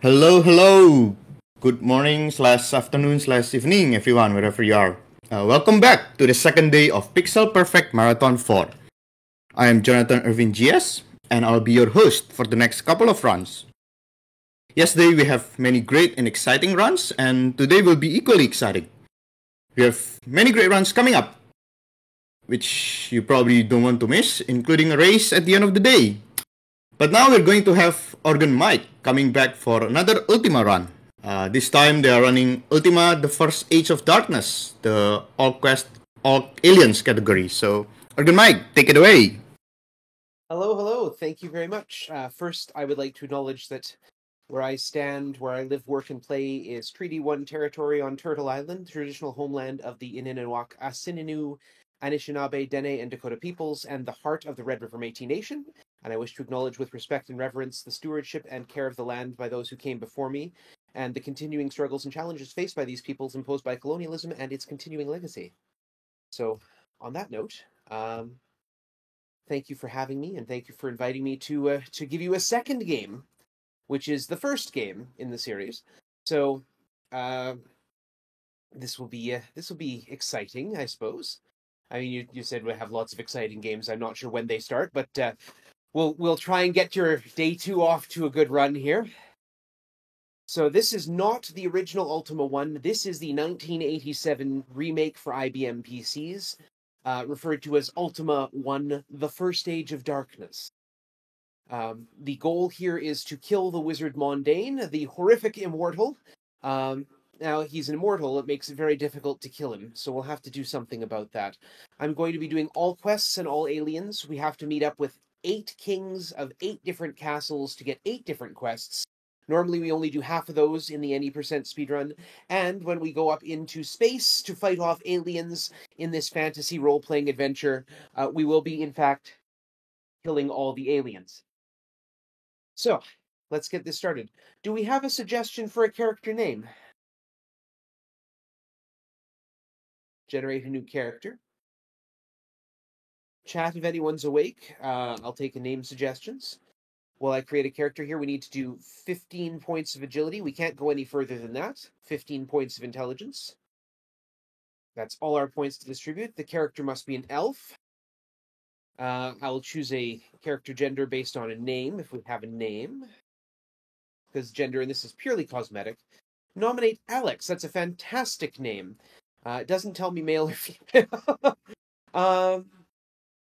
Hello, hello. Good morning slash afternoon slash evening, everyone, wherever you are. Welcome back to the second day of Pixel Perfect Marathon 4. I am Jonathan Irvin GS, and I'll be your host for the next couple of runs. Yesterday, we have many great and exciting runs, and today will be equally exciting. We have many great runs coming up, which you probably don't want to miss, including a race at the end of the day. But now we're going to have Organ Mike coming back for another Ultima run. This time they are running Ultima the First Age of Darkness, the All Quest All Aliens category. So, Organ Mike, take it away. Hello, hello. Thank you very much. First, I would like to acknowledge that where I stand, where I live, work, and play is Treaty 1 territory on Turtle Island, traditional homeland of the Ininewak, Asininu, Anishinaabe, Dene, and Dakota peoples, and the heart of the Red River Métis Nation. And I wish to acknowledge with respect and reverence the stewardship and care of the land by those who came before me, and the continuing struggles and challenges faced by these peoples imposed by colonialism and its continuing legacy. So, on that note, thank you for having me, and thank you for inviting me to give you a second game, which is the first game in the series. So, uh, this will be exciting, I suppose. I mean, you said we have lots of exciting games. I'm not sure when they start, but we'll try and get your day two off to a good run here. So this is not the original Ultima 1. This is the 1987 remake for IBM PCs, referred to as Ultima 1: The First Age of Darkness. The goal here is to kill the wizard Mondain, the horrific immortal. Now, he's an immortal, it makes it very difficult to kill him, so we'll have to do something about that. I'm going to be doing all quests and all aliens. We have to meet up with 8 kings of 8 different castles to get 8 different quests. Normally, we only do half of those in the any percent speedrun, and when we go up into space to fight off aliens in this fantasy role playing adventure, we will be, in fact, killing all the aliens. So, let's get this started. Do we have a suggestion for a character name? Generate a new character. Chat if anyone's awake. I'll take a name suggestions. While I create a character here, we need to do 15 points of agility. We can't go any further than that. 15 points of intelligence. That's all our points to distribute. The character must be an elf. I'll choose a character gender based on a name, if we have a name, because gender in this is purely cosmetic. Nominate Alex. That's a fantastic name. It doesn't tell me male or female.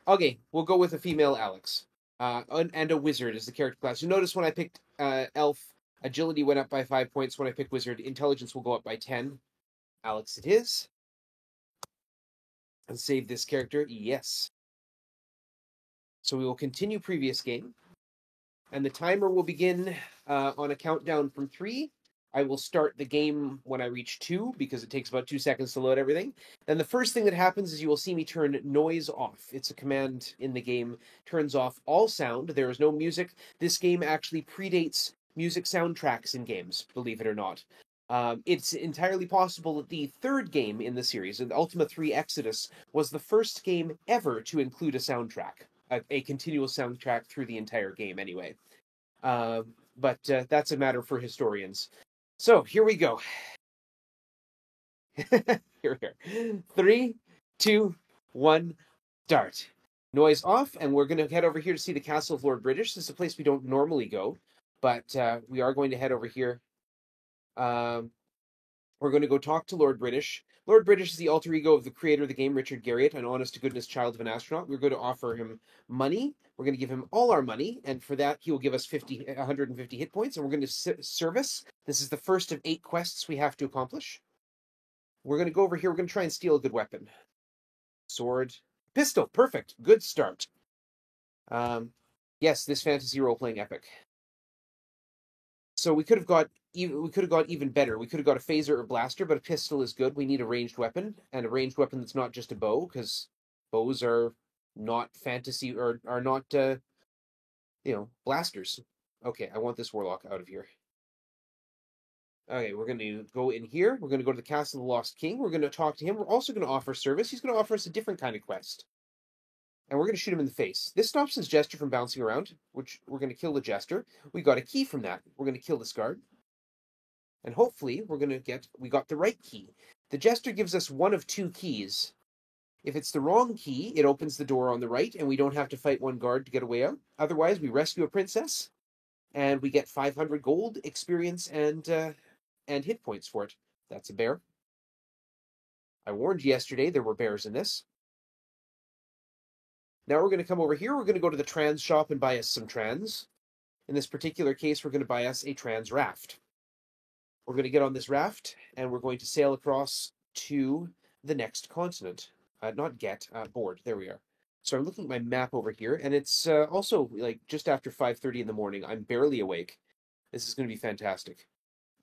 Okay, we'll go with a female Alex. And a wizard is the character class. You notice when I picked elf, agility went up by 5 points. When I picked wizard, intelligence will go up by 10. Alex it is. And save this character. Yes. So we will continue previous game. And the timer will begin on a countdown from 3. I will start the game when I reach 2 because it takes about 2 seconds to load everything. Then the first thing that happens is you will see me turn noise off. It's a command in the game, turns off all sound. There is no music. This game actually predates music soundtracks in games, believe it or not. It's entirely possible that the third game in the series, the Ultima 3 Exodus, was the first game ever to include a soundtrack, a continual soundtrack through the entire game anyway. But that's a matter for historians. So here we go. Here. 3, 2, 1, start. Noise off, and we're going to head over here to see the Castle of Lord British. This is a place we don't normally go, but we are going to head over here. We're going to go talk to Lord British. Lord British is the alter ego of the creator of the game, Richard Garriott, an honest-to-goodness child of an astronaut. We're going to offer him money. We're going to give him all our money, and for that, he will give us 150 hit points, and we're going to service. This is the first of 8 quests we have to accomplish. We're going to go over here. We're going to try and steal a good weapon. Sword. Pistol. Perfect. Good start. Yes, this fantasy role-playing epic. So we could have got even better. We could have got a phaser or blaster, but a pistol is good. We need a ranged weapon, and a ranged weapon that's not just a bow, because bows are not fantasy or are not blasters. Okay, I want this warlock out of here. Okay, we're going to go in here. We're going to go to the Castle of the Lost King. We're going to talk to him. We're also going to offer service. He's going to offer us a different kind of quest. And we're going to shoot him in the face. This stops his jester from bouncing around, which we're going to kill the jester. We got a key from that. We're going to kill this guard. And hopefully we got the right key. The Jester gives us one of two keys. If it's the wrong key, it opens the door on the right, and we don't have to fight one guard to get away out. Otherwise, we rescue a princess, and we get 500 gold, experience, and hit points for it. That's a bear. I warned you yesterday there were bears in this. Now we're going to come over here. We're going to go to the trans shop and buy us some trans. In this particular case, we're going to buy us a trans raft. We're going to get on this raft, and we're going to sail across to the next continent. Board. There we are. So I'm looking at my map over here, and it's also like just after 5:30 in the morning. I'm barely awake. This is going to be fantastic.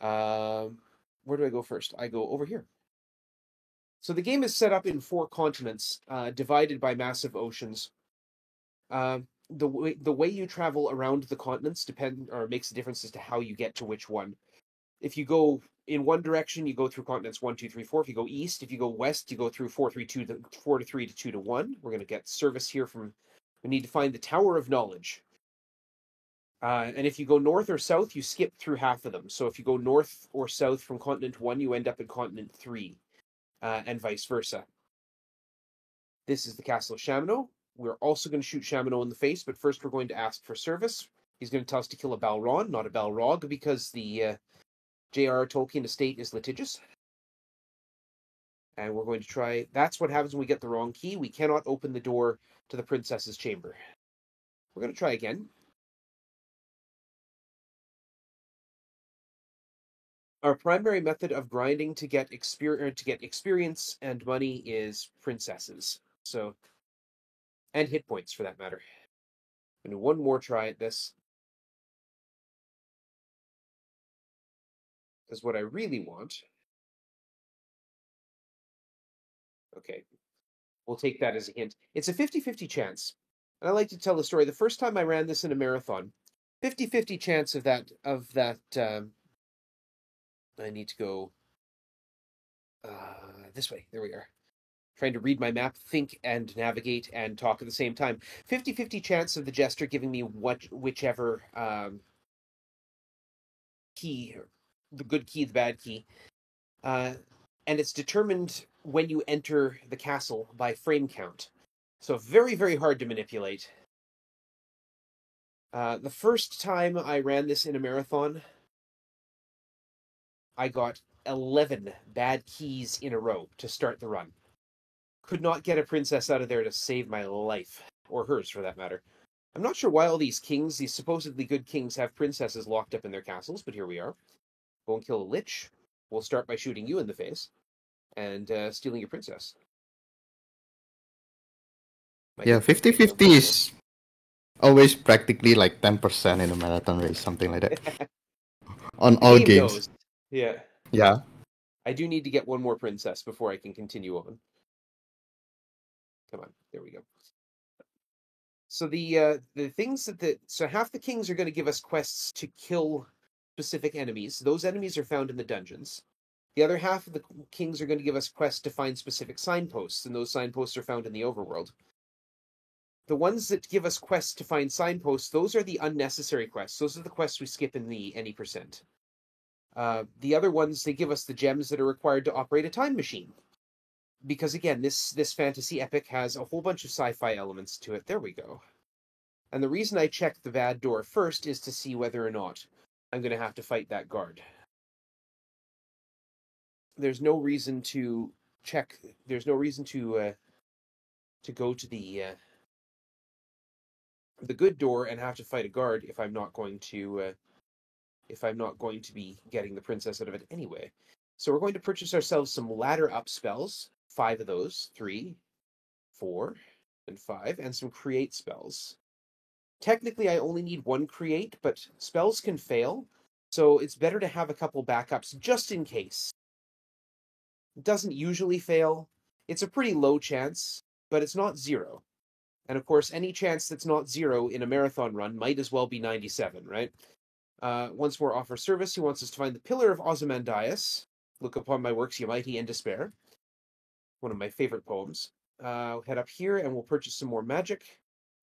Where do I go first? I go over here. So the game is set up in 4 continents, divided by massive oceans. The way you travel around the continents makes a difference as to how you get to which one. If you go in one direction, you go through continents 1, 2, 3, 4. If you go east, if you go west, you go through 4, 3, 2, 4 to 3 to 2 to 1. We're going to get service here from. We need to find the Tower of Knowledge. And if you go north or south, you skip through half of them. So if you go north or south from continent 1, you end up in continent 3, and vice versa. This is the Castle of Chamonix. We're also going to shoot Chamonix in the face, but first we're going to ask for service. He's going to tell us to kill a Balron, not a Balrog, because the J.R.R. Tolkien estate is litigious. And we're going to try. That's what happens when we get the wrong key. We cannot open the door to the princess's chamber. We're going to try again. Our primary method of grinding to get experience and money is princesses. So, and hit points for that matter. I'm going to do one more try at this. Because what I really want. Okay. We'll take that as a hint. It's a 50-50 chance. And I like to tell the story. The first time I ran this in a marathon, 50-50 chance of that. I need to go this way. There we are. Trying to read my map, think and navigate and talk at the same time. 50-50 chance of the Jester giving me whichever key, the good key, the bad key. And it's determined when you enter the castle by frame count. So very, very hard to manipulate. The first time I ran this in a marathon, I got 11 bad keys in a row to start the run. Could not get a princess out of there to save my life, or hers for that matter. I'm not sure why all these kings, these supposedly good kings, have princesses locked up in their castles, but here we are. Go and kill a lich. We'll start by shooting you in the face and stealing your princess. Yeah, 50-50 is always practically like 10% in a marathon race, something like that. On all games. Knows. Yeah. Yeah. I do need to get one more princess before I can continue on. Come on, there we go. So the things so half the kings are going to give us quests to kill specific enemies. Those enemies are found in the dungeons. The other half of the kings are going to give us quests to find specific signposts, and those signposts are found in the overworld. The ones that give us quests to find signposts, those are the unnecessary quests. Those are the quests we skip in the any percent. The other ones, they give us the gems that are required to operate a time machine. Because again, this fantasy epic has a whole bunch of sci-fi elements to it. There we go. And the reason I check the bad door first is to see whether or not I'm going to have to fight that guard. There's no reason to check. There's no reason to go to the good door and have to fight a guard if I'm not going to be getting the princess out of it anyway. So we're going to purchase ourselves some ladder up spells. 5 of those, 3, 4, and 5, and some create spells. Technically, I only need 1 create, but spells can fail, so it's better to have a couple backups just in case. It doesn't usually fail. It's a pretty low chance, but it's not 0. And of course, any chance that's not 0 in a marathon run might as well be 97, right? Once more, offer service. He wants us to find the Pillar of Ozymandias. Look upon my works, ye mighty, and despair. One of my favorite poems. Head up here and we'll purchase some more magic.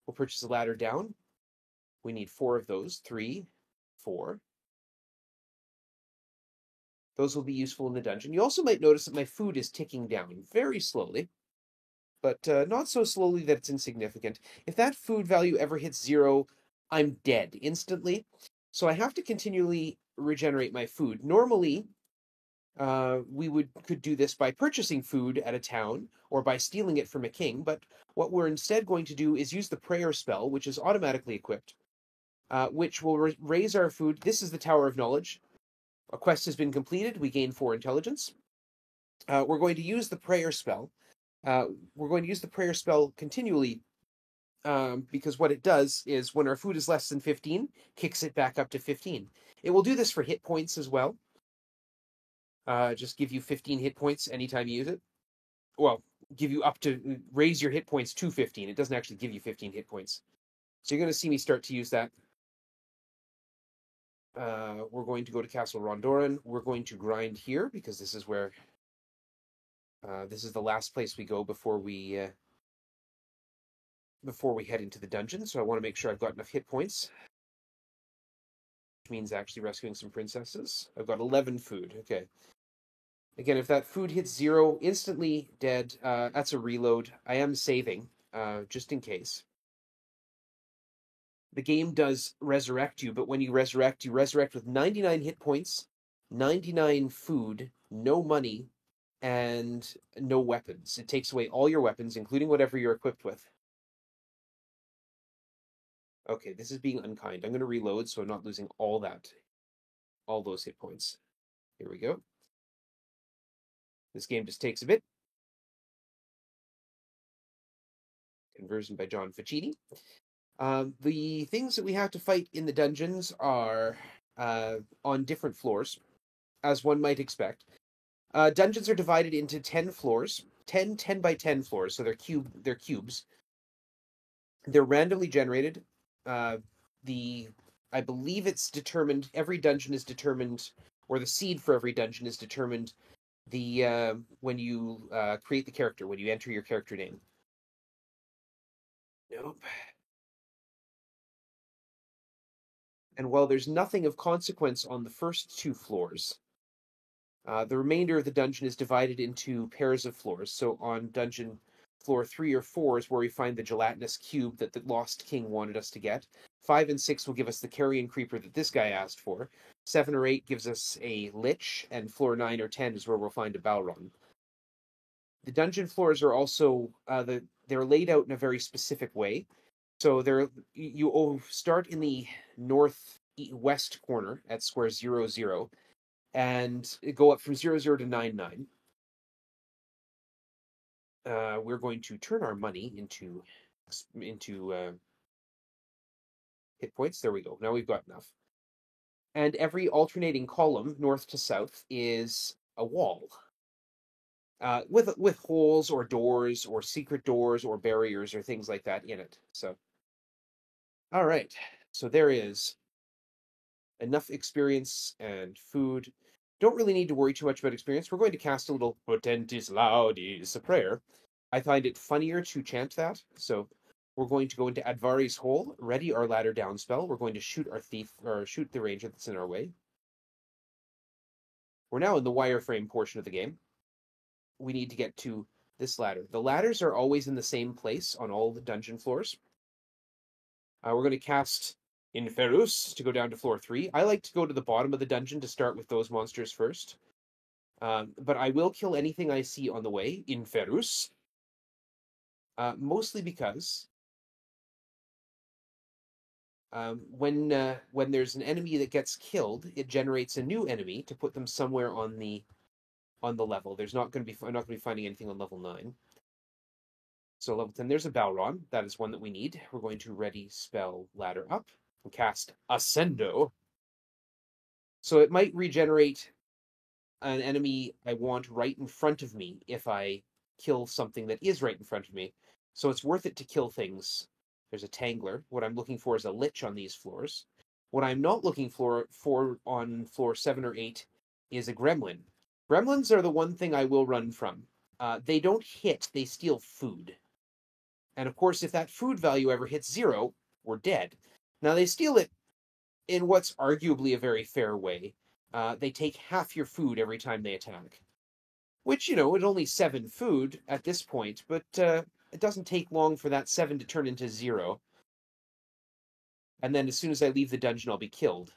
We'll purchase a ladder down. We need 4 of those. 3, 4. Those will be useful in the dungeon. You also might notice that my food is ticking down very slowly, but not so slowly that it's insignificant. If that food value ever hits 0, I'm dead instantly. So I have to continually regenerate my food. Normally, we could do this by purchasing food at a town or by stealing it from a king, but what we're instead going to do is use the prayer spell, which is automatically equipped, which will raise our food. This is the Tower of Knowledge. A quest has been completed. We gain 4 intelligence. We're going to use the prayer spell. We're going to use the prayer spell continually because what it does is when our food is less than 15, kicks it back up to 15. It will do this for hit points as well. Just give you 15 hit points anytime you use it. Well, give you up to raise your hit points to 15. It doesn't actually give you 15 hit points. So you're going to see me start to use that. We're going to go to Castle Rondoran. We're going to grind here because this is where this is the last place we go before we head into the dungeon. So I want to make sure I've got enough hit points, which means actually rescuing some princesses. I've got 11 food. Okay. Again, if that food hits 0, instantly dead. That's a reload. I am saving, just in case. The game does resurrect you, but when you resurrect with 99 hit points, 99 food, no money, and no weapons. It takes away all your weapons, including whatever you're equipped with. Okay, this is being unkind. I'm going to reload so I'm not losing all those hit points. Here we go. This game just takes a bit. Conversion by John Ficini. The things that we have to fight in the dungeons are on different floors, as one might expect. Dungeons are divided into 10 floors, 10 by 10 floors, so they're cubes. They're randomly generated. I believe it's determined, every dungeon is determined, or the seed for every dungeon is determined when you create the character, when you enter your character name. Nope. And while there's nothing of consequence on the first 2 floors, the remainder of the dungeon is divided into pairs of floors. So on dungeon floor 3 or 4 is where we find the gelatinous cube that the Lost King wanted us to get. 5 and 6 will give us the carrion creeper that this guy asked for. 7 or 8 gives us a lich, and floor 9 or 10 is where we'll find a Balron. The dungeon floors are also they're laid out in a very specific way. So you start in the northwest corner at square 0, 0, and go up from 0, 0 to 9, 9. We're going to turn our money into hit points. There we go. Now we've got enough. And every alternating column, north to south, is a wall. With holes or doors or secret doors or barriers or things like that in it. So, all right. So there is enough experience and food. Don't really need to worry too much about experience. We're going to cast a little Potentis Laudis, a prayer. I find it funnier to chant that. So we're going to go into Advari's Hole, ready our ladder down spell. We're going to shoot our thief, or shoot the ranger that's in our way. We're now in the wireframe portion of the game. We need to get to this ladder. The ladders are always in the same place on all the dungeon floors. We're going to cast Inferus to go down to floor 3. I like to go to the bottom of the dungeon to start with those monsters first. But I will kill anything I see on the way, Inferus. Mostly because when there's an enemy that gets killed, it generates a new enemy to put them somewhere on the level. I'm not going to be finding anything on level 9. So level 10, there's a Balron. That is one that we need. We're going to ready spell ladder up and cast Ascendo. So it might regenerate an enemy I want right in front of me if I kill something that is right in front of me. So it's worth it to kill things. There's a Tangler. What I'm looking for is a Lich on these floors. What I'm not looking for on floor 7 or 8 is a Gremlin. Gremlins are the one thing I will run from. They don't hit, they steal food. And of course, if that food value ever hits 0, we're dead. Now, they steal it in what's arguably a very fair way. they take half your food every time they attack. Which, it's only 7 food at this point, but it doesn't take long for that 7 to turn into 0. And then as soon as I leave the dungeon, I'll be killed.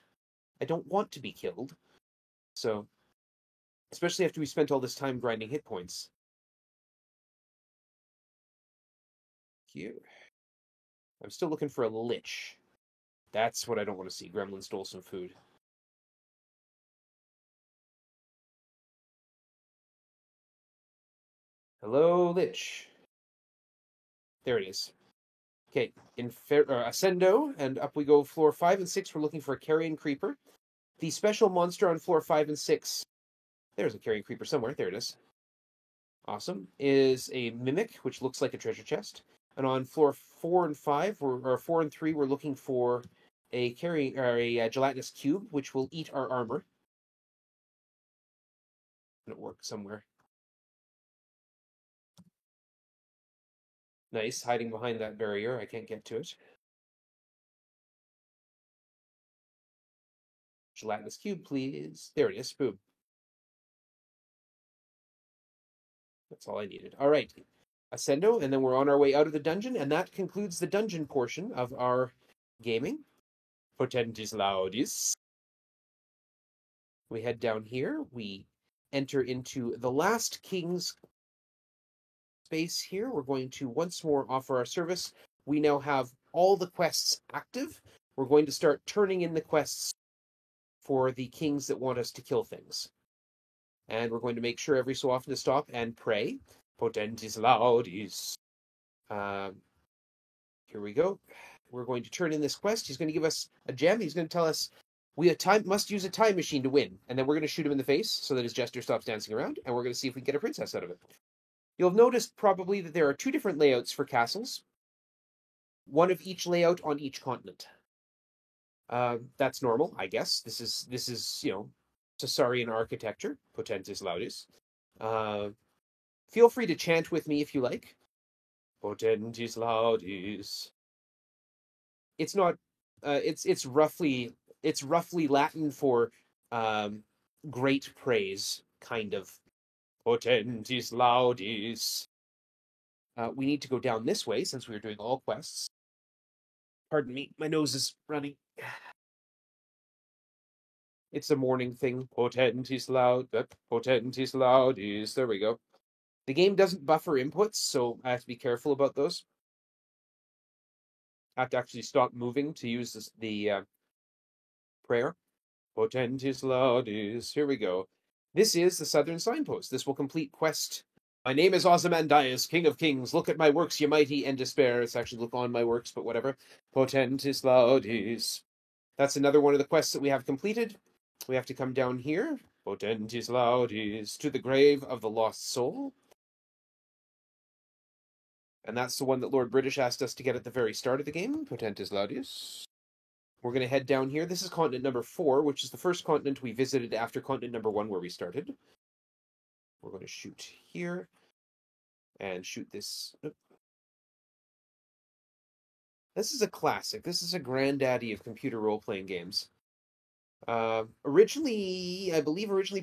I don't want to be killed. So, especially after we spent all this time grinding hit points. Here. I'm still looking for a lich. That's what I don't want to see. Gremlin stole some food. Hello, lich. There it is. Okay, Ascendo, and up we go. Floor 5 and 6, we're looking for a Carrion Creeper. The special monster on floor 5 and 6, there's a Carrion Creeper somewhere. There it is. Awesome. Is a Mimic, which looks like a treasure chest. And on floor 4 and 5, or 4 and 3, we're looking for a gelatinous cube, which will eat our armor. It'll work somewhere. Nice, hiding behind that barrier. I can't get to it. Gelatinous cube, please. There it is. Boom. That's all I needed. All right. Ascendo, and then we're on our way out of the dungeon, and that concludes the dungeon portion of our gaming. Potentis Laudis. We head down here. We enter into the last king's space here. We're going to once more offer our service. We now have all the quests active. We're going to start turning in the quests for the kings that want us to kill things. And we're going to make sure every so often to stop and pray. Potentis Laudis. Here we go. We're going to turn in this quest. He's going to give us a gem. He's going to tell us we must use a time machine to win. And then we're going to shoot him in the face so that his jester stops dancing around. And we're going to see if we can get a princess out of it. You'll have noticed probably that there are 2 different layouts for castles. One of each layout on each continent. That's normal, I guess. This is Caesarian architecture. Potentis Laudis. Feel free to chant with me if you like. Potentis Laudis. It's not. It's roughly Latin for great praise, kind of. Potentis Laudis. We need to go down this way since we were doing all quests. Pardon me, my nose is running. It's a morning thing. Potentis Laudis. There we go. The game doesn't buffer inputs, so I have to be careful about those. I have to actually stop moving to use the prayer. Potentis Laudis. Here we go. This is the Southern Signpost. This will complete quest. My name is Ozymandias, King of Kings. Look at my works, ye mighty, and despair. It's actually look on my works, but whatever. Potentis Laudis. That's another one of the quests that we have completed. We have to come down here. Potentis Laudis. To the grave of the lost soul. And that's the one that Lord British asked us to get at the very start of the game. Potentis Laudis. We're going to head down here. This is continent number 4, which is the first continent we visited after continent number 1 where we started. We're going to shoot here. And shoot this. This is a classic. This is a granddaddy of computer role-playing games. Originally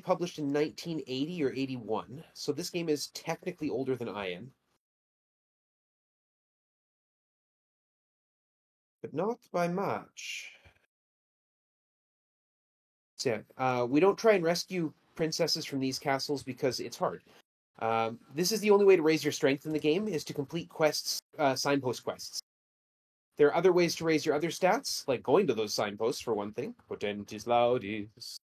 published in 1980 or 81. So this game is technically older than I am. But not by much. So yeah, we don't try and rescue princesses from these castles because it's hard. This is the only way to raise your strength in the game, is to complete quests, signpost quests. There are other ways to raise your other stats, like going to those signposts for one thing. Potentis Laudis.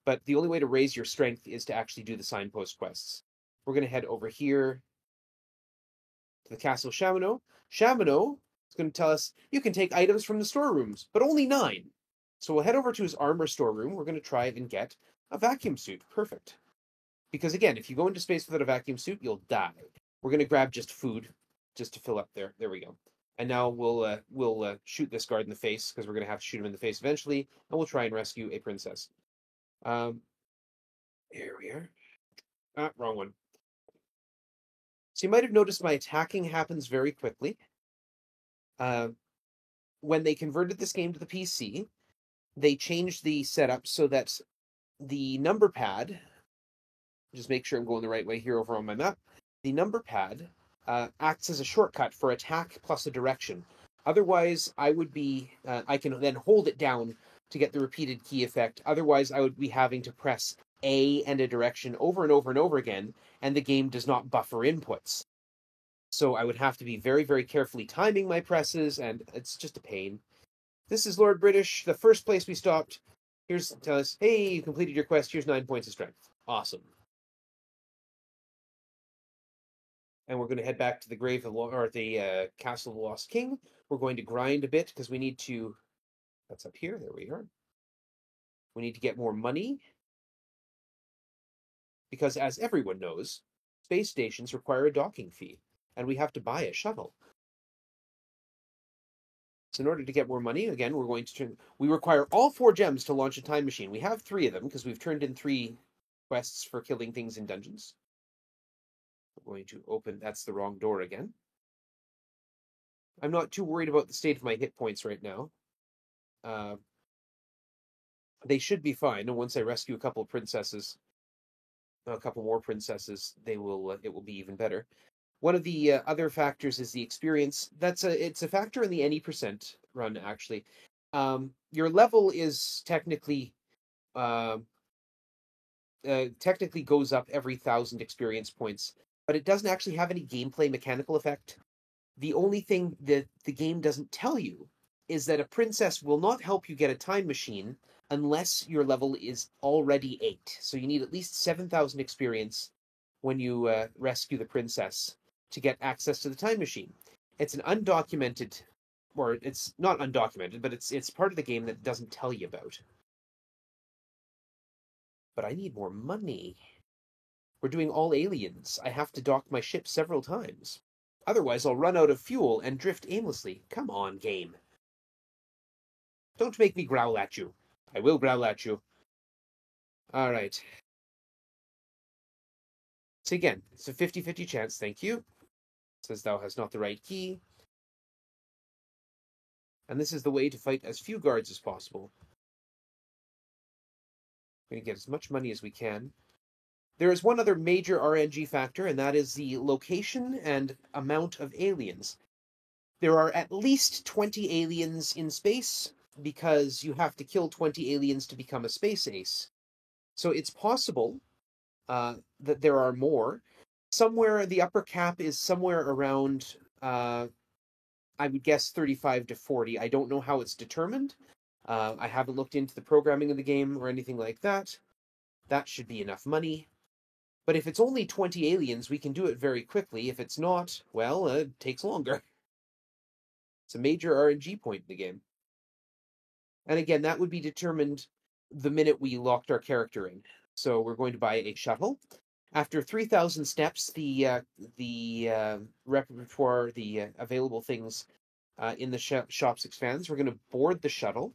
But the only way to raise your strength is to actually do the signpost quests. We're going to head over here to the Castle Chamonix. Chamonix is going to tell us you can take items from the storerooms, but only 9. So we'll head over to his armor storeroom. We're going to try and get a vacuum suit. Perfect. Because again, if you go into space without a vacuum suit, you'll die. We're going to grab just food, just to fill up there. There we go. And now we'll shoot this guard in the face, because we're going to have to shoot him in the face eventually, and we'll try and rescue a princess. Here we are. Wrong one. So you might have noticed my attacking happens very quickly. When they converted this game to the PC, they changed the setup so that the number pad, just make sure I'm going the right way here over on my map. The number pad acts as a shortcut for attack plus a direction. Otherwise, I can then hold it down to get the repeated key effect. Otherwise, I would be having to press A and a direction over and over and over again, and the game does not buffer inputs. So I would have to be very, very carefully timing my presses, and it's just a pain. This is Lord British, the first place we stopped. Here's tell us, hey, you completed your quest. Here's 9 points of strength. Awesome. And we're going to head back to the grave of the castle of the Lost King. We're going to grind a bit because we need to. That's up here. There we are. We need to get more money because, as everyone knows, space stations require a docking fee, and we have to buy a shuttle. So in order to get more money, again, we're going to turn. We require all 4 gems to launch a time machine. We have 3 of them because we've turned in 3 quests for killing things in dungeons. We're going to open. That's the wrong door again. I'm not too worried about the state of my hit points right now. They should be fine, and once I rescue a couple of princesses, a couple more princesses, it will be even better. One of the other factors is the experience. It's a factor in the any percent run, actually. Your level is technically goes up every 1,000 experience points, but it doesn't actually have any gameplay mechanical effect. The only thing that the game doesn't tell you is that a princess will not help you get a time machine unless your level is already 8. So you need at least 7,000 experience when you rescue the princess to get access to the time machine. It's an undocumented, or it's not undocumented, but it's part of the game that doesn't tell you about. But I need more money. We're doing all aliens. I have to dock my ship several times. Otherwise, I'll run out of fuel and drift aimlessly. Come on, game. Don't make me growl at you. I will growl at you. All right. So again, it's a 50-50 chance. Thank you. It says thou hast not the right key. And this is the way to fight as few guards as possible. We're going to get as much money as we can. There is one other major RNG factor, and that is the location and amount of aliens. There are at least 20 aliens in space, because you have to kill 20 aliens to become a space ace. So it's possible that there are more. Somewhere, the upper cap is somewhere around, I would guess 35 to 40. I don't know how it's determined. I haven't looked into the programming of the game or anything like that. That should be enough money. But if it's only 20 aliens, we can do it very quickly. If it's not, well, it takes longer. It's a major RNG point in the game. And again, that would be determined the minute we locked our character in. So we're going to buy a shuttle. After 3,000 steps, the repertoire, the available things in the shops expands. We're going to board the shuttle.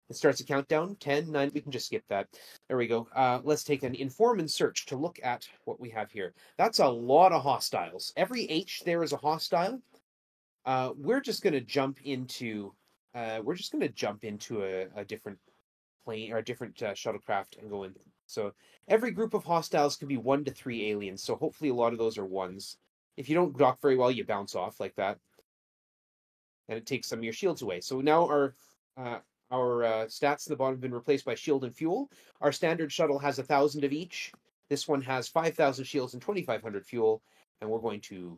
It starts a countdown, 10, 9, we can just skip that. There we go. Let's take an inform and search to look at what we have here. That's a lot of hostiles. Every H there is a hostile. We're just going to jump into a different plane or a different shuttlecraft and go in. So every group of hostiles can be 1 to 3 aliens. So hopefully a lot of those are ones. If you don't dock very well, you bounce off like that, and it takes some of your shields away. So now our stats at the bottom have been replaced by shield and fuel. Our standard shuttle has 1,000 of each. This one has 5,000 shields and 2,500 fuel. And we're going to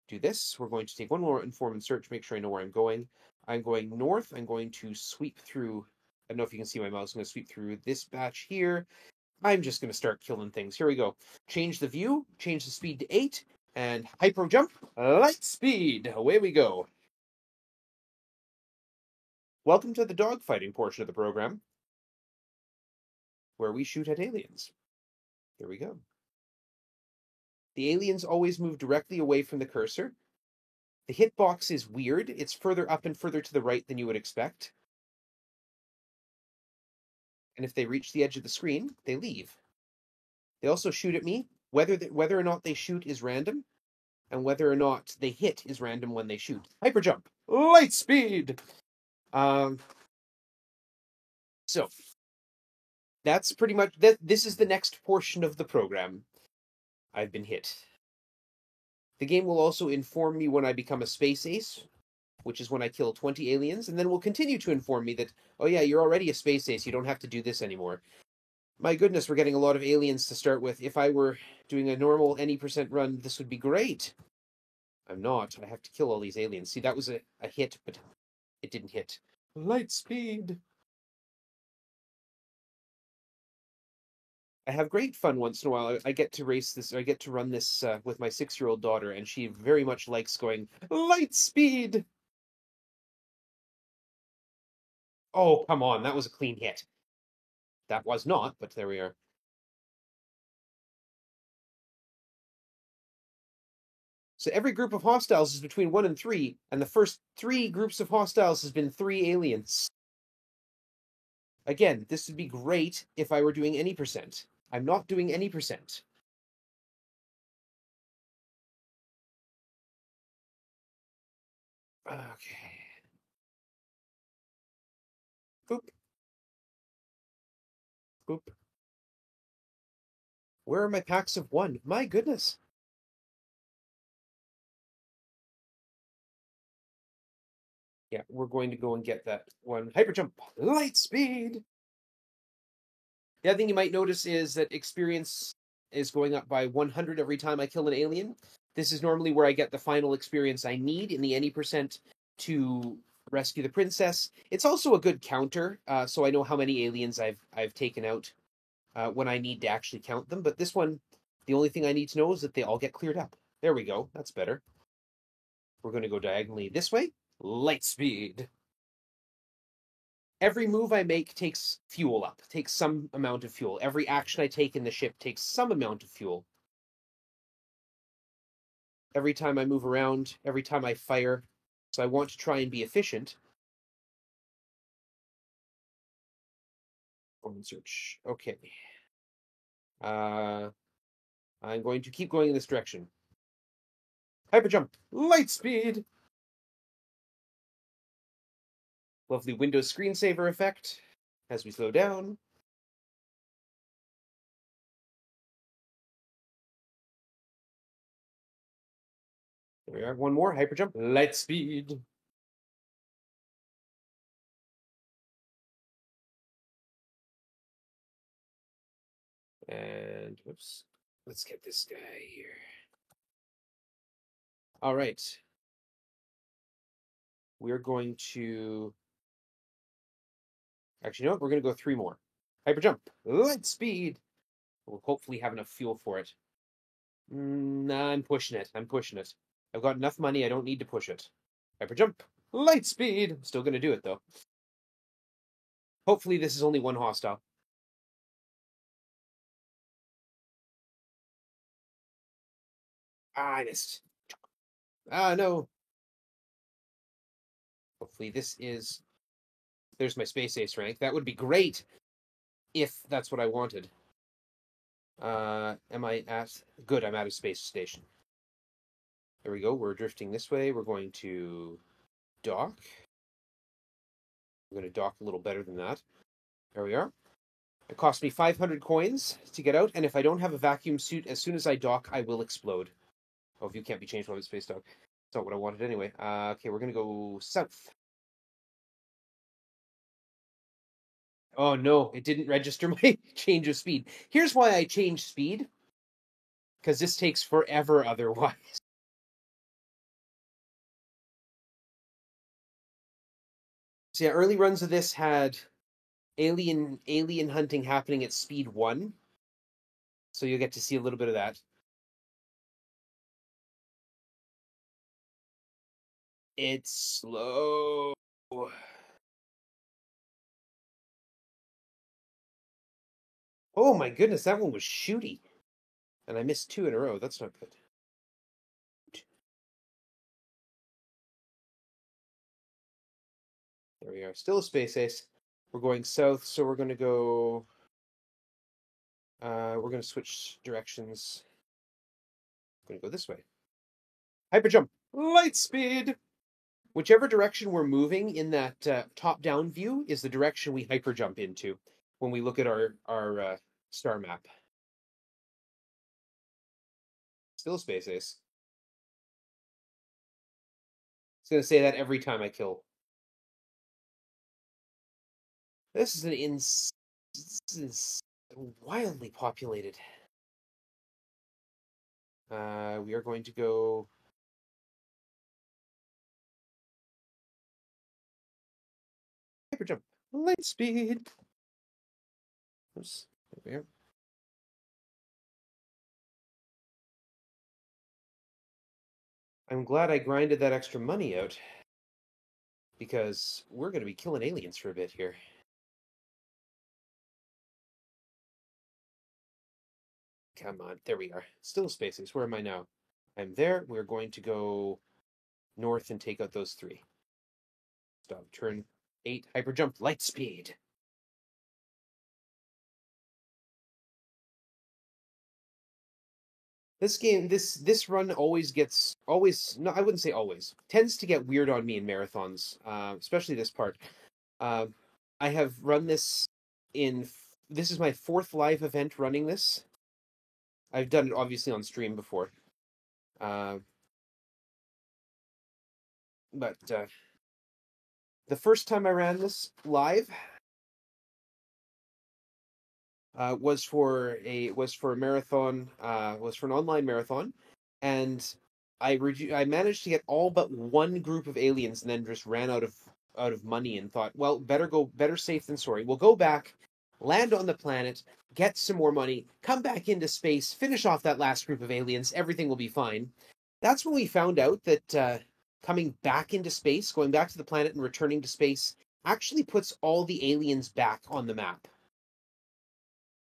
do this. We're going to take one more inform and search, make sure I know where I'm going. I'm going north. I'm going to sweep through. I don't know if you can see my mouse. I'm going to sweep through this batch here. I'm just going to start killing things. Here we go. Change the view. Change the speed to 8. And hyper jump. Light speed. Away we go. Welcome to the dogfighting portion of the program, where we shoot at aliens. Here we go. The aliens always move directly away from the cursor. The hitbox is weird. It's further up and further to the right than you would expect. And if they reach the edge of the screen, they leave. They also shoot at me. Whether or not they shoot is random, and whether or not they hit is random when they shoot. Hyper jump. Light speed. So, That's pretty much that. This is the next portion of the program. I've been hit. The game will also inform me when I become a space ace, which is when I kill 20 aliens, and then will continue to inform me that, oh yeah, you're already a space ace, you don't have to do this anymore. My goodness, we're getting a lot of aliens to start with. If I were doing a normal any percent run, this would be great. I'm not. I have to kill all these aliens. See, that was a hit, but it didn't hit. Light speed. I have great fun once in a while. I get to race this, or I get to run this with my 6-year-old daughter, and she very much likes going, light speed! Oh, come on, that was a clean hit. That was not, but there we are. So every group of hostiles is between 1 and 3, and the first 3 groups of hostiles has been 3 aliens. Again, this would be great if I were doing any percent. I'm not doing any percent. Okay. Boop. Boop. Where are my packs of 1? My goodness. Yeah, we're going to go and get that one. Hyper jump, light speed. The other thing you might notice is that experience is going up by 100 every time I kill an alien. This is normally where I get the final experience I need in the any percent to rescue the princess. It's also a good counter, so I know how many aliens I've taken out when I need to actually count them. But this one, the only thing I need to know is that they all get cleared up. There we go. That's better. We're going to go diagonally this way. Light speed. Every move I make takes fuel up, takes some amount of fuel. Every action I take in the ship takes some amount of fuel. Every time I move around, every time I fire. So I want to try and be efficient. Organ search. Okay. I'm going to keep going in this direction. Hyper jump. Light speed. Lovely Windows screensaver effect as we slow down. There we are. One more. Hyper jump. Light speed. And whoops. Let's get this guy here. All right. We're going to... Actually, you know what? We're going to go 3 more. Hyper jump. Light speed. We'll hopefully have enough fuel for it. Nah, I'm pushing it. I'm pushing it. I've got enough money. I don't need to push it. Hyper jump. Light speed. I'm still going to do it, though. Hopefully this is only 1 hostile. Ah, I missed. Ah, no. Hopefully this is... There's my space ace rank. That would be great if that's what I wanted. Am I at... Good, I'm at a space station. There we go. We're drifting this way. We're going to dock. We're going to dock a little better than that. There we are. It cost me 500 coins to get out, and if I don't have a vacuum suit, as soon as I dock, I will explode. Oh, view can't be changed while I'm space dock. That's not what I wanted anyway. Okay, we're going to go south. Oh no, it didn't register my change of speed. Here's why I changed speed. Because this takes forever otherwise. So yeah, early runs of this had alien hunting happening at speed 1. So you'll get to see a little bit of that. It's slow. Oh my goodness, that one was shooty. And I missed 2 in a row. That's not good. There we are. Still a space ace. We're going south, so we're going to go... we're going to switch directions. I'm going to go this way. Hyper jump. Light speed. Whichever direction we're moving in that top-down view is the direction we hyper jump into. when we look at our star map. Still Space Ace. It's gonna say that every time I kill. This is wildly populated. We are going to go. Hyper jump, light speed. Oops, there we are. I'm glad I grinded that extra money out, because we're going to be killing aliens for a bit here. Come on, there we are. Still Spaces. Where am I now? I'm there. We're going to go north and take out those 3. Stop. Turn 8. Hyper jump. Light speed. This game, this run always no, I wouldn't say always, tends to get weird on me in marathons, especially this part. I have run this this is my 4th live event running this. I've done it obviously on stream before. But the first time I ran this live was for a marathon, was for an online marathon, and I managed to get all but one group of aliens, and then just ran out of money and thought, well, better safe than sorry. We'll go back, land on the planet, get some more money, come back into space, finish off that last group of aliens, everything will be fine. That's when we found out that coming back into space, going back to the planet and returning to space, actually puts all the aliens back on the map.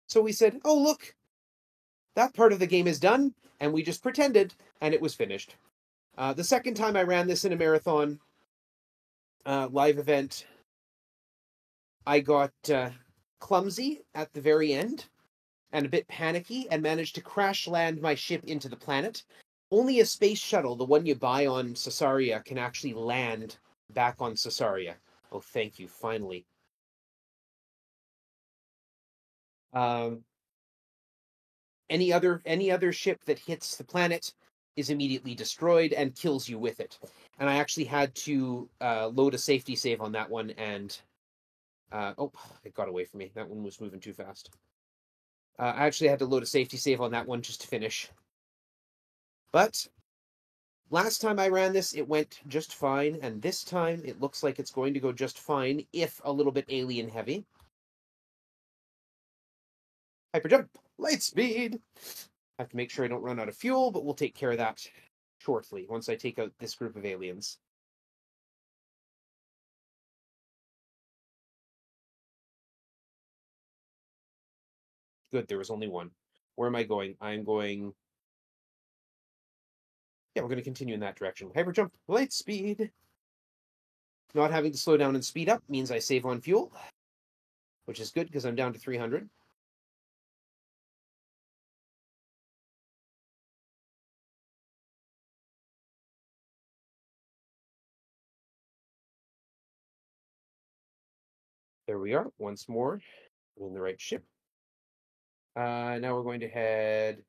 So we said, oh, look, that part of the game is done, and we just pretended, and it was finished. The second time I ran this in a marathon live event, I got clumsy at the very end and a bit panicky and managed to crash land my ship into the planet. Only a space shuttle, the one you buy on Caesarea, can actually land back on Caesarea. Oh, thank you, finally. Any other ship that hits the planet is immediately destroyed and kills you with it. And I actually had to load a safety save on that one, and oh, it got away from me. That one was moving too fast. I actually had to load a safety save on that one just to finish. But last time I ran this, it went just fine, and this time it looks like it's going to go just fine, if a little bit alien heavy. Hyper jump, light speed. I have to make sure I don't run out of fuel, but we'll take care of that shortly once I take out this group of aliens. Good, there was only one. Where am I going? I'm going... Yeah, we're going to continue in that direction. Hyper jump, light speed. Not having to slow down and speed up means I save on fuel, which is good because I'm down to 300. There we are, once more. I'm in the right ship. Now we're going to head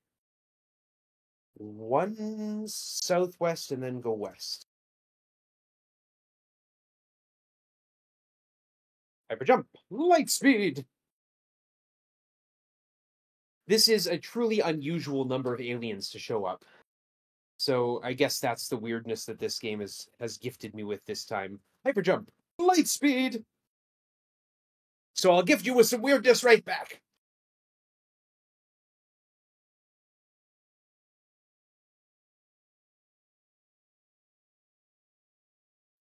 1 southwest and then go west. Hyper jump, light speed. This is a truly unusual number of aliens to show up. So I guess that's the weirdness that this game has gifted me with this time. Hyper jump, light speed. So I'll gift you with some weirdness right back.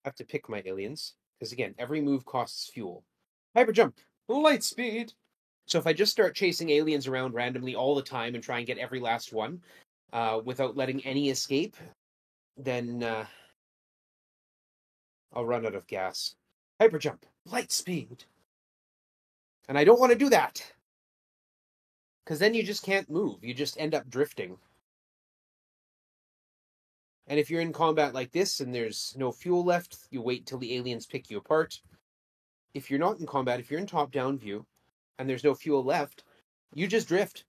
I have to pick my aliens, because again, every move costs fuel. Hyper jump, light speed. So if I just start chasing aliens around randomly all the time and try and get every last one, without letting any escape, then I'll run out of gas. Hyper jump, light speed. And I don't want to do that, because then you just can't move. You just end up drifting. And if you're in combat like this and there's no fuel left, you wait till the aliens pick you apart. If you're not in combat, if you're in top-down view, and there's no fuel left, you just drift.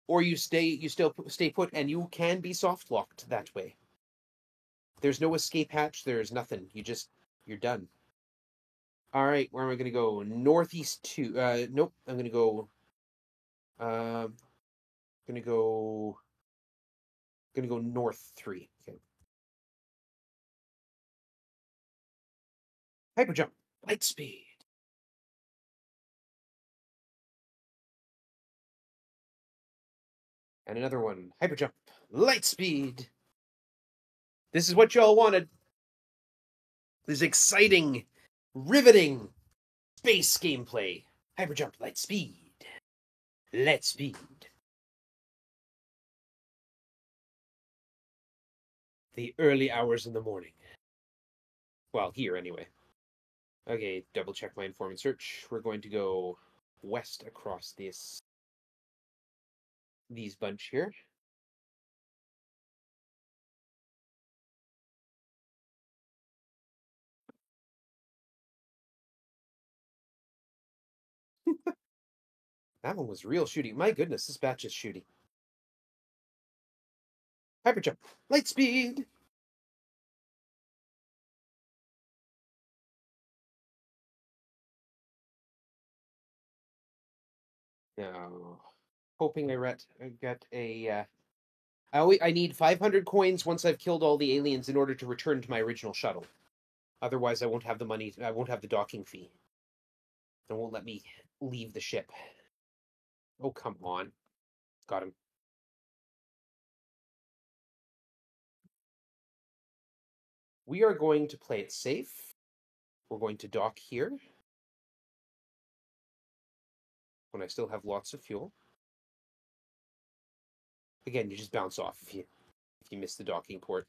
Or you still stay put, and you can be soft locked that way. There's no escape hatch, there's nothing. You're done. All right, where am I going to go? Northeast 2. Nope, I'm going to go gonna go north 3. Okay. Hyper jump, light speed. And another one, hyper jump, light speed. This is what y'all wanted. This exciting, riveting space gameplay. Hyper jump, light speed. Light speed. The early hours in the morning. Well, here anyway. Okay, double check my informant search. We're going to go west across these bunch here. That one was real shooty. My goodness, this batch is shooty. Hyper jump, light speed. Now, hoping I get a. I need 500 coins once I've killed all the aliens in order to return to my original shuttle. Otherwise, I won't have the money. I won't have the docking fee. It won't let me leave the ship. Oh, come on. Got him. We are going to play it safe. We're going to dock here. When I still have lots of fuel. Again, you just bounce off if you miss the docking port.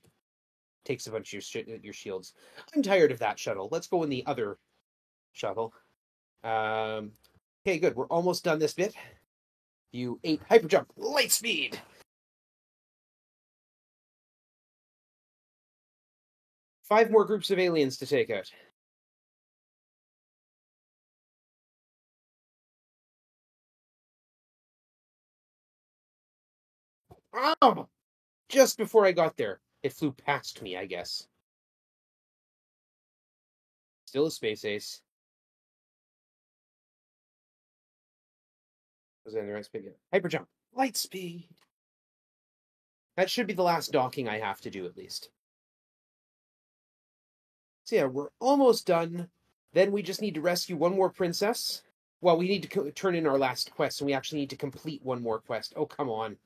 Takes a bunch of your shields. I'm tired of that shuttle. Let's go in the other shuttle. Okay, good. We're almost done this bit. You 8 hyper jump, light speed. Five more groups of aliens to take out. Oh! Just before I got there, it flew past me, I guess. Still a space ace. Was I in the right speed? Hyper jump, light speed. That should be the last docking I have to do, at least. So yeah, we're almost done. Then we just need to rescue one more princess. Well, we need to turn in our last quest, and we actually need to complete one more quest. Oh, come on.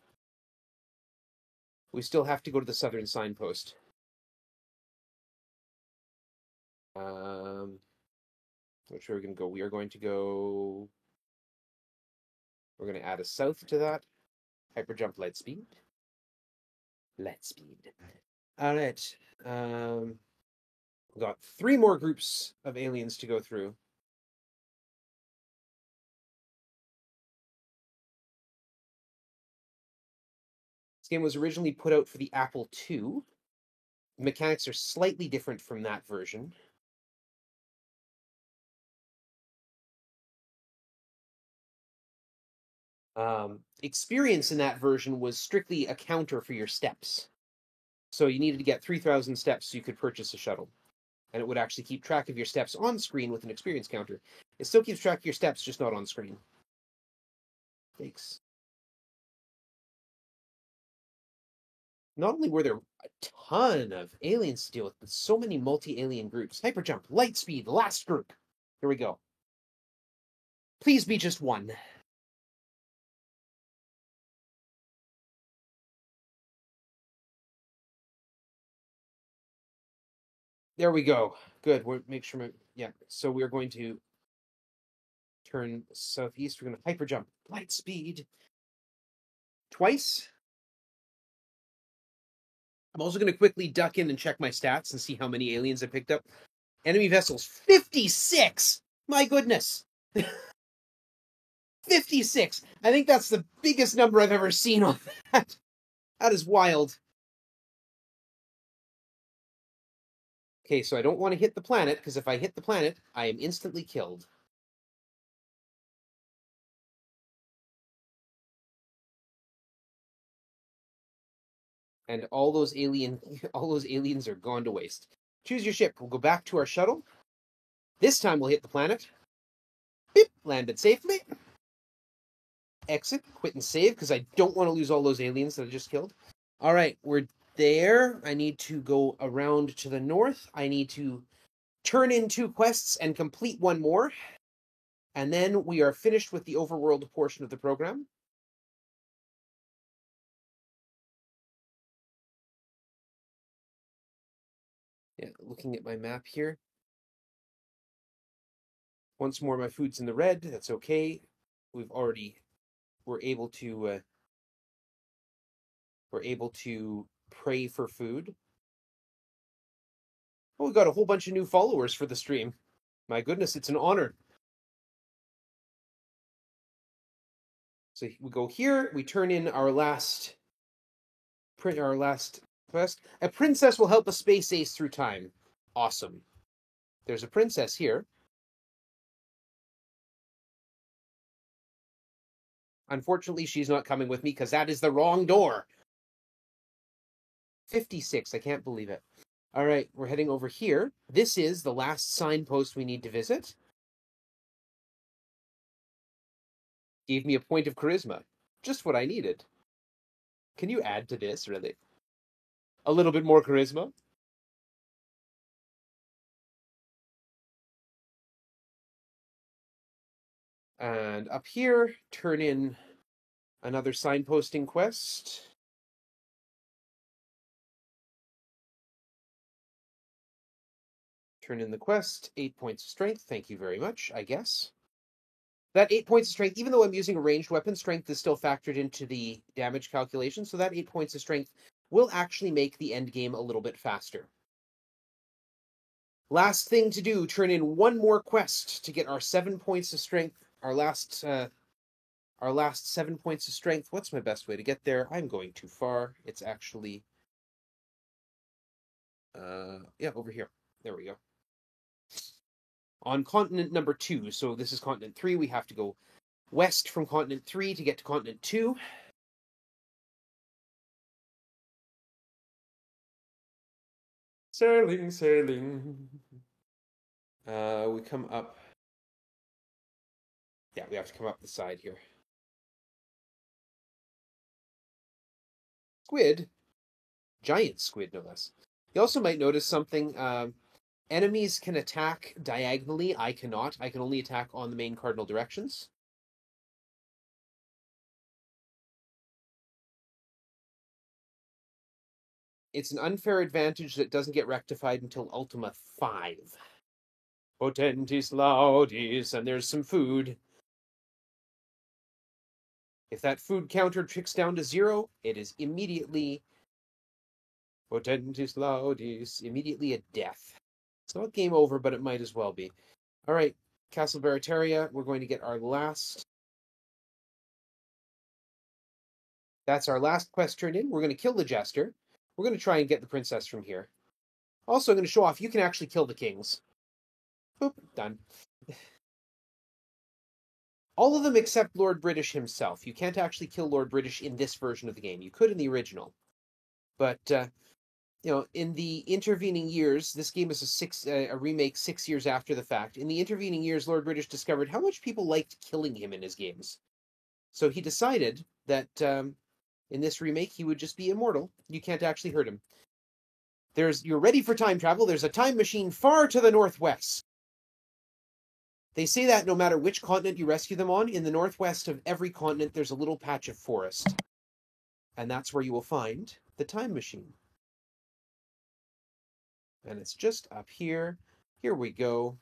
We still have to go to the southern signpost. Which way are we going to go? We are going to go... We're going to add a south to that. Hyper jump, light speed. Light speed. All right. Got 3 more groups of aliens to go through. This game was originally put out for the Apple II. The mechanics are slightly different from that version. Experience in that version was strictly a counter for your steps. So you needed to get 3,000 steps so you could purchase a shuttle. And it would actually keep track of your steps on screen with an experience counter. It still keeps track of your steps, just not on screen. Thanks. Not only were there a ton of aliens to deal with, but so many multi-alien groups. Hyper jump, light speed, last group. Here we go. Please be just one. There we go. Good. We'll make sure. Yeah. So we're going to turn southeast. We're going to hyper jump, light speed, twice. I'm also going to quickly duck in and check my stats and see how many aliens I picked up. Enemy vessels, 56! My goodness! 56! I think that's the biggest number I've ever seen on that. That is wild. Okay, so I don't want to hit the planet, because if I hit the planet, I am instantly killed. And all those aliens are gone to waste. Choose your ship. We'll go back to our shuttle. This time we'll hit the planet. Beep, landed safely. Exit, quit and save, because I don't want to lose all those aliens that I just killed. All right, we're there. I need to go around to the north. I need to turn in 2 quests and complete 1 more. And then we are finished with the overworld portion of the program. Yeah, looking at my map here. Once more, my food's in the red. That's okay. We're able to pray for food. Oh, we got a whole bunch of new followers for the stream. My goodness, it's an honor. So we go here. We turn in our last quest. A princess will help a space ace through time. Awesome. There's a princess here. Unfortunately, she's not coming with me because that is the wrong door. 56. I can't believe it. All right, we're heading over here. This is the last signpost we need to visit. Gave me a point of charisma. Just what I needed. Can you add to this, really? A little bit more charisma? And up here, turn in another signposting quest. Turn in the quest. 8 points of strength. Thank you very much, I guess. That 8 points of strength, even though I'm using a ranged weapon, strength is still factored into the damage calculation. So that 8 points of strength will actually make the end game a little bit faster. Last thing to do, turn in 1 more quest to get our 7 points of strength. Our last 7 points of strength. What's my best way to get there? I'm going too far. It's actually, over here. There we go. On continent number 2. So this is continent 3. We have to go west from continent 3 to get to continent 2. Sailing. We come up. Yeah, we have to come up the side here. Squid. Giant squid, no less. You also might notice something. Enemies can attack diagonally. I cannot. I can only attack on the main cardinal directions. It's an unfair advantage that doesn't get rectified until Ultima 5. Potentis laudis, and there's some food. If that food counter ticks down to 0, it is immediately Potentis laudis, immediately a death. It's not game over, but it might as well be. All right, Castle Barataria, we're going to get our last. That's our last quest turned in. We're going to kill the Jester. We're going to try and get the princess from here. Also, I'm going to show off you can actually kill the kings. Boop, done. All of them except Lord British himself. You can't actually kill Lord British in this version of the game. You could in the original. But, in the intervening years, this game is a remake 6 years after the fact. In the intervening years, Lord British discovered how much people liked killing him in his games. So he decided that in this remake, he would just be immortal. You can't actually hurt him. You're ready for time travel. There's a time machine far to the northwest. They say that no matter which continent you rescue them on, in the northwest of every continent, there's a little patch of forest. And that's where you will find the time machine. And it's just up here. Here we go.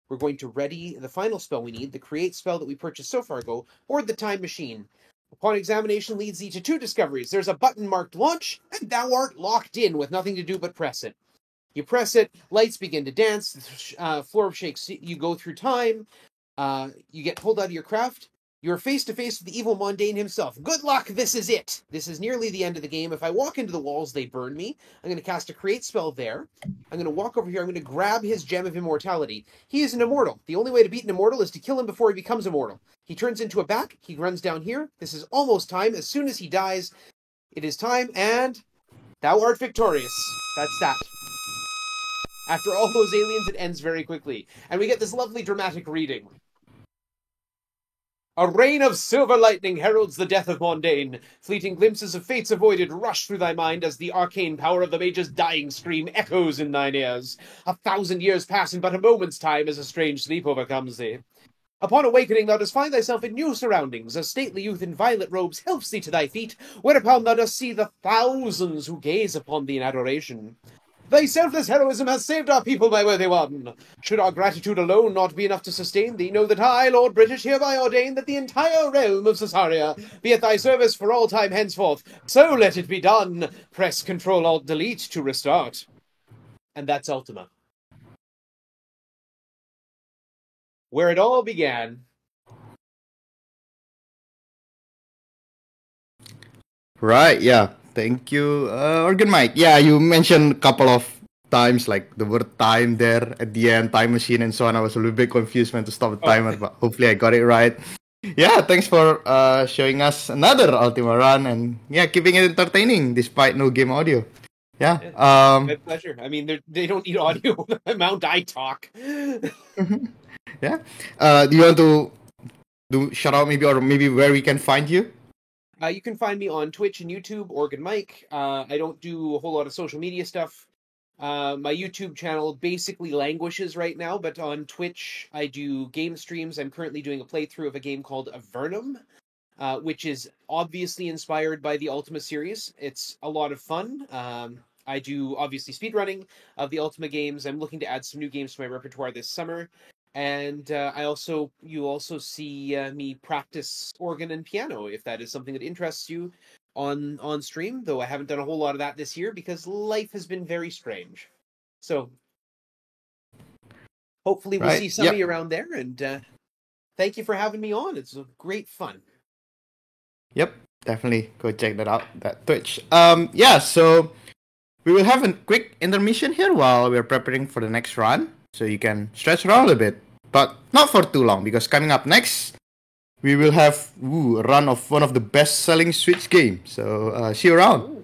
We're going to ready the final spell we need, the create spell that we purchased so far ago, or the time machine. Upon examination leads thee to 2 discoveries. There's a button marked launch, and thou art locked in with nothing to do but press it. You press it, lights begin to dance, the floor shakes, you go through time, you get pulled out of your craft, you're face to face with the evil Mondane himself. Good luck, this is it! This is nearly the end of the game. If I walk into the walls, they burn me. I'm going to cast a create spell there. I'm going to walk over here, I'm going to grab his gem of immortality. He is an immortal. The only way to beat an immortal is to kill him before he becomes immortal. He turns into a bat, he runs down here. This is almost time. As soon as he dies, It is time, and thou art victorious. That's that. After all those aliens, it ends very quickly. And we get this lovely dramatic reading. A rain of silver lightning heralds the death of Mondain. Fleeting glimpses of fates avoided rush through thy mind as the arcane power of the mage's dying scream echoes in thine ears. 1,000 years pass in but a moment's time as a strange sleep overcomes thee. Upon awakening, thou dost find thyself in new surroundings. A stately youth in violet robes helps thee to thy feet, whereupon thou dost see the thousands who gaze upon thee in adoration. Thy selfless heroism has saved our people, my worthy one. Should our gratitude alone not be enough to sustain thee, know that I, Lord British, hereby ordain that the entire realm of Cesaria be at thy service for all time henceforth. So let it be done. Press Ctrl-Alt-Delete to restart. And that's Ultima. Where it all began. Right, yeah. Thank you, Organ Mike. Yeah, you mentioned a couple of times like the word time there at the end, time machine and so on. I was a little bit confused when to stop the timer, but hopefully I got it right. Yeah, thanks for showing us another Ultima run and yeah, keeping it entertaining despite no game audio. Yeah. My pleasure. I mean, they don't need audio the amount I talk. Yeah. Do you want to do shout out maybe or maybe where we can find you? You can find me on Twitch and YouTube, Organ Mike. I don't do a whole lot of social media stuff. My YouTube channel basically languishes right now, but on Twitch I do game streams. I'm currently doing a playthrough of a game called Avernum, which is obviously inspired by the Ultima series. It's a lot of fun. I do obviously speedrunning of the Ultima games. I'm looking to add some new games to my repertoire this summer. And you also see me practice organ and piano if that is something that interests you on stream. Though I haven't done a whole lot of that this year because life has been very strange. So hopefully we'll see some of you around there. And thank you for having me on. It's great fun. Yep, definitely go check that out. That Twitch. Yeah. So we will have a quick intermission here while we're preparing for the next run. So you can stretch around a bit, but not for too long because coming up next, we will have a run of one of the best-selling Switch games. So see you around.